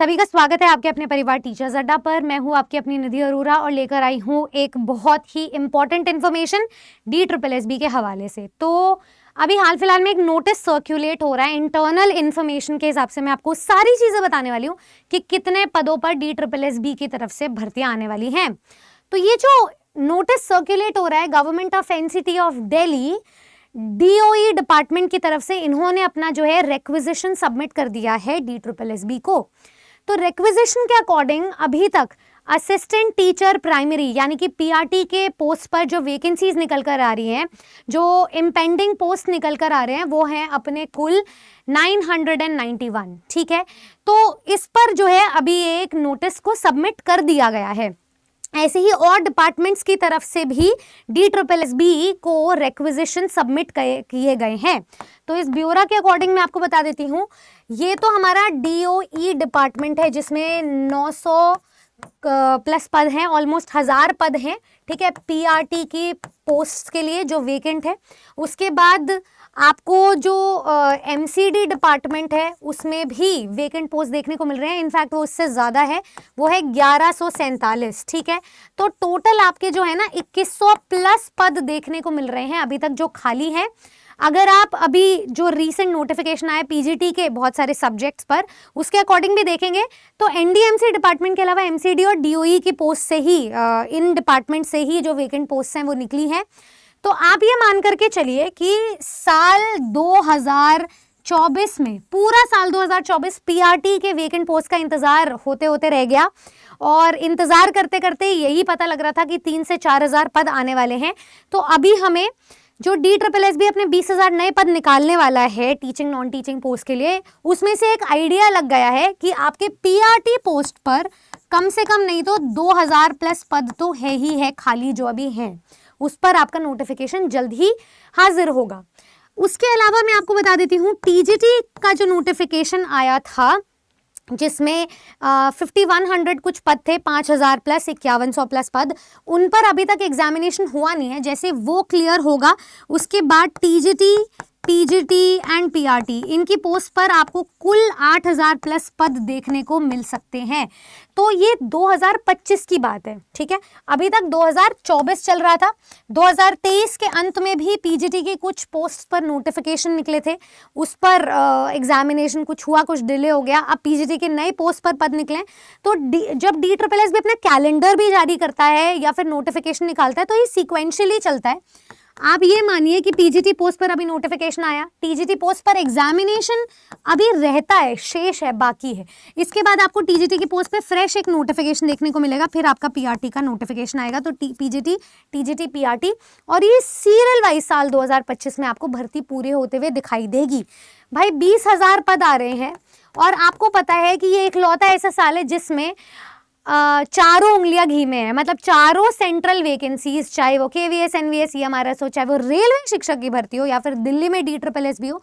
सभी का स्वागत है आपके अपने परिवार टीचर्स अड्डा पर। मैं हूं आपकी अपनी निधि अरोरा और लेकर आई हूं एक बहुत ही इंपॉर्टेंट इन्फॉर्मेशन DSSB के हवाले से। तो अभी हाल फिलहाल में एक नोटिस सर्क्यूलेट हो रहा है इंटरनल इन्फॉर्मेशन के हिसाब से। मैं आपको सारी चीजें बताने वाली हूँ कि कितने पदों पर DSSB की तरफ से भर्तियां आने वाली हैं। तो ये जो नोटिस सर्क्यूलेट हो रहा है government of NCT of Delhi DOE department की तरफ से, इन्होंने अपना जो है रिक्विजिशन सबमिट कर दिया है DSSB को। तो रिक्विजिशन के अकॉर्डिंग अभी तक असिस्टेंट टीचर प्राइमरी यानी कि PRT के पोस्ट पर जो वैकेंसीज निकल कर आ रही हैं, जो इम्पेंडिंग पोस्ट निकल कर आ रहे हैं, वो हैं अपने कुल 991। ठीक है, तो इस पर जो है अभी एक नोटिस को सबमिट कर दिया गया है। ऐसे ही और डिपार्टमेंट्स की तरफ से भी DSSB को रिक्विजिशन सबमिट किए गए हैं। तो इस ब्यौरा के अकॉर्डिंग मैं आपको बता देती हूँ, ये तो हमारा DOE डिपार्टमेंट है जिसमें 900 प्लस पद हैं, ऑलमोस्ट 1000 पद हैं। ठीक है, PRT की पोस्ट के लिए जो वेकेंट है। उसके बाद आपको जो MCD डिपार्टमेंट है उसमें भी वेकेंट पोस्ट देखने को मिल रहे हैं। इनफैक्ट वो उससे ज़्यादा है, वो है 1147। ठीक है, तो टोटल आपके जो है ना 2100 प्लस पद देखने को मिल रहे हैं अभी तक जो खाली हैं। अगर आप अभी जो रीसेंट नोटिफिकेशन आया PGT के बहुत सारे सब्जेक्ट्स पर, उसके अकॉर्डिंग भी देखेंगे तो NDMC डिपार्टमेंट के अलावा MCD और DOE की पोस्ट से ही, इन डिपार्टमेंट से ही जो वेकेंट पोस्ट हैं वो निकली हैं। तो आप ये मान करके चलिए कि साल 2024 में, पूरा साल 2024 PRT के वेकेंट पोस्ट का इंतजार होते होते रह गया और इंतजार करते करते यही पता लग रहा था कि 3 से 4 हज़ार पद आने वाले हैं। तो अभी हमें जो DSSB अपने 20,000 नए पद निकालने वाला है टीचिंग नॉन टीचिंग पोस्ट के लिए, उसमें से एक आइडिया लग गया है कि आपके PRT पोस्ट पर कम से कम नहीं तो 2000 प्लस पद तो है ही है खाली, जो अभी हैं उस पर आपका नोटिफिकेशन जल्द ही हाजिर होगा। उसके अलावा मैं आपको बता देती हूँ TGT का जो नोटिफिकेशन आया था जिसमें 5100 कुछ पद थे, 5000 प्लस 5100 प्लस पद, उन पर अभी तक एग्जामिनेशन हुआ नहीं है। जैसे वो क्लियर होगा उसके बाद TGT, PGT एंड PRT इनकी पोस्ट पर आपको कुल 8000 प्लस पद देखने को मिल सकते हैं। तो ये 2025 की बात है। ठीक है, अभी तक 2024 चल रहा था। 2023 के अंत में भी PGT की कुछ पोस्ट पर नोटिफिकेशन निकले थे, उस पर एग्जामिनेशन कुछ हुआ, कुछ डिले हो गया। अब PGT के नए पोस्ट पर पद निकले। तो जब DSSB अपना कैलेंडर भी जारी करता है या फिर नोटिफिकेशन निकालता है तो ये सीक्वेंशियली चलता है। आप ये मानिए कि PGT पोस्ट पर अभी नोटिफिकेशन आया, TGT पोस्ट पर एग्जामिनेशन अभी रहता है, शेष है, बाकी है। इसके बाद आपको TGT की पोस्ट पे फ्रेश एक नोटिफिकेशन देखने को मिलेगा, फिर आपका PRT का नोटिफिकेशन आएगा। तो PGT, TGT, PRT और ये सीरियल वाइज साल 2025 में आपको भर्ती पूरे होते हुए दिखाई देगी। भाई 20,000 पद आ रहे हैं और आपको पता है कि ये इकलौता ऐसा साल है जिसमें चारों उंगलियां घी में है। मतलब चारों सेंट्रल वैकेंसीज, चाहे वो KVS, NVS, EMRS हो, चाहे वो रेलवे शिक्षक की भर्ती हो या फिर दिल्ली में DSSB हो,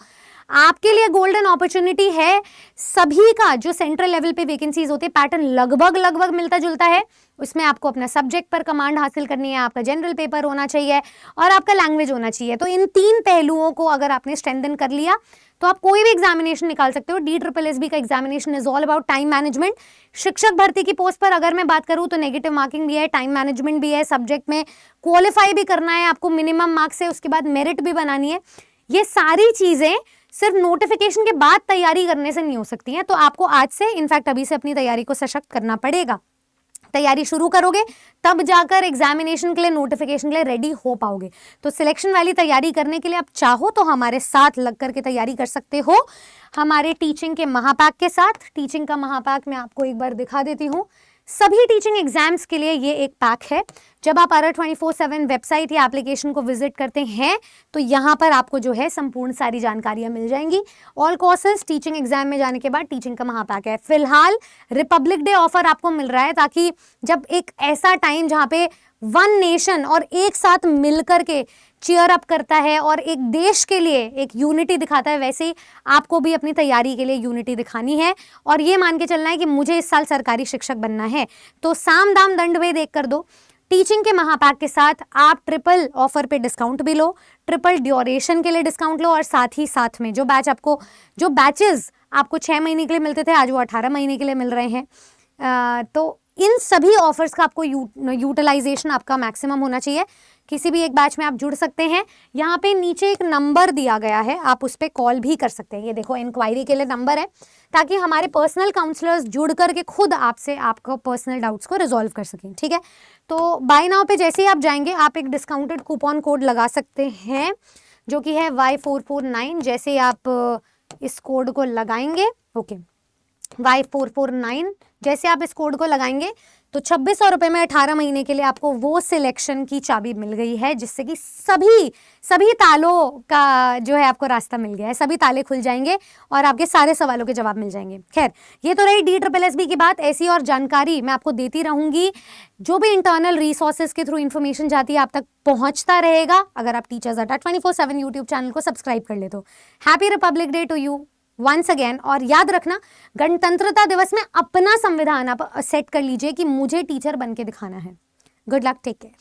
आपके लिए गोल्डन अपॉर्चुनिटी है। सभी का जो सेंट्रल लेवल पे वैकेंसीज होते हैं, पैटर्न लगभग मिलता जुलता है। उसमें आपको अपना सब्जेक्ट पर कमांड हासिल करनी है, आपका जनरल पेपर होना चाहिए और आपका लैंग्वेज होना चाहिए। तो इन 3 पहलुओं को अगर आपने स्ट्रेंथन कर लिया तो आप कोई भी एग्जामिनेशन निकाल सकते हो। DSSB का examination is all about time management. शिक्षक भर्ती की पोस्ट पर अगर मैं बात करूं तो नेगेटिव मार्किंग भी है, टाइम मैनेजमेंट भी है, सब्जेक्ट में क्वालिफाई भी करना है आपको मिनिमम मार्क्स से, उसके बाद मेरिट भी बनानी है। ये सारी चीजें सिर्फ नोटिफिकेशन के बाद तैयारी करने से नहीं हो सकती हैं। तो आपको आज से, इनफैक्ट अभी से अपनी तैयारी को सशक्त करना पड़ेगा। तैयारी शुरू करोगे तब जाकर एग्जामिनेशन के लिए, नोटिफिकेशन के लिए रेडी हो पाओगे। तो सिलेक्शन वाली तैयारी करने के लिए आप चाहो तो हमारे साथ लग करके तैयारी कर सकते हो, हमारे टीचिंग के महापैक के साथ। टीचिंग का महापैक मैं आपको एक बार दिखा देती हूँ। सभी टीचिंग एग्जाम्स के लिए ये एक पैक है। जब आप ARA 24/7 वेबसाइट या एप्लीकेशन को विजिट करते हैं तो यहाँ पर आपको जो है संपूर्ण सारी जानकारियाँ मिल जाएंगी। ऑल कोर्सेज टीचिंग एग्जाम में जाने के बाद टीचिंग का महापैक है। फिलहाल रिपब्लिक डे ऑफर आपको मिल रहा है, ताकि जब एक ऐसा टाइम जहाँ पे वन नेशन और एक साथ मिलकर के चीयर अप करता है और एक देश के लिए एक यूनिटी दिखाता है, वैसे ही आपको भी अपनी तैयारी के लिए यूनिटी दिखानी है और ये मान के चलना है कि मुझे इस साल सरकारी शिक्षक बनना है। तो साम दाम दंड भेद एक कर दो। टीचिंग के महापैक के साथ आप ट्रिपल ऑफर पे डिस्काउंट भी लो, ट्रिपल ड्यूरेशन के लिए डिस्काउंट लो और साथ ही साथ में जो बैचेस आपको 6 महीने के लिए मिलते थे, आज वो 18 महीने के लिए मिल रहे हैं। तो इन सभी ऑफर्स का आपको यूटिलाइजेशन आपका मैक्सिमम होना चाहिए। किसी भी एक बैच में आप जुड़ सकते हैं। यहाँ पे नीचे एक नंबर दिया गया है, आप उस पर कॉल भी कर सकते हैं। ये देखो इंक्वायरी के लिए नंबर है, ताकि हमारे पर्सनल काउंसलर्स जुड़ करके खुद आपसे आपको पर्सनल डाउट्स को रिजॉल्व कर सकें, ठीक है। तो बाय नाउ पे जैसे ही आप जाएंगे, आप एक डिस्काउंटेड कूपन कोड लगा सकते हैं, जो कि है Y449। जैसे आप इस कोड को लगाएंगे, ओके, Y449, जैसे आप इस कोड को लगाएंगे तो 2600 रुपये में 18 महीने के लिए आपको वो सिलेक्शन की चाबी मिल गई है, जिससे कि सभी तालों का जो है आपको रास्ता मिल गया है। सभी ताले खुल जाएंगे और आपके सारे सवालों के जवाब मिल जाएंगे। खैर, ये तो रही DSSB की बात। ऐसी और जानकारी मैं आपको देती रहूंगी। जो भी इंटरनल रिसोर्सेज के थ्रू इन्फॉर्मेशन जाती है आप तक पहुंचता रहेगा, अगर आप टीचर्स अड्डा 24/7 यूट्यूब चैनल को सब्सक्राइब कर ले तो। Happy republic day to you once again. और याद रखना, गणतंत्रता दिवस में अपना संविधान आप सेट कर लीजिए कि मुझे टीचर बन के दिखाना है। Good luck, take care.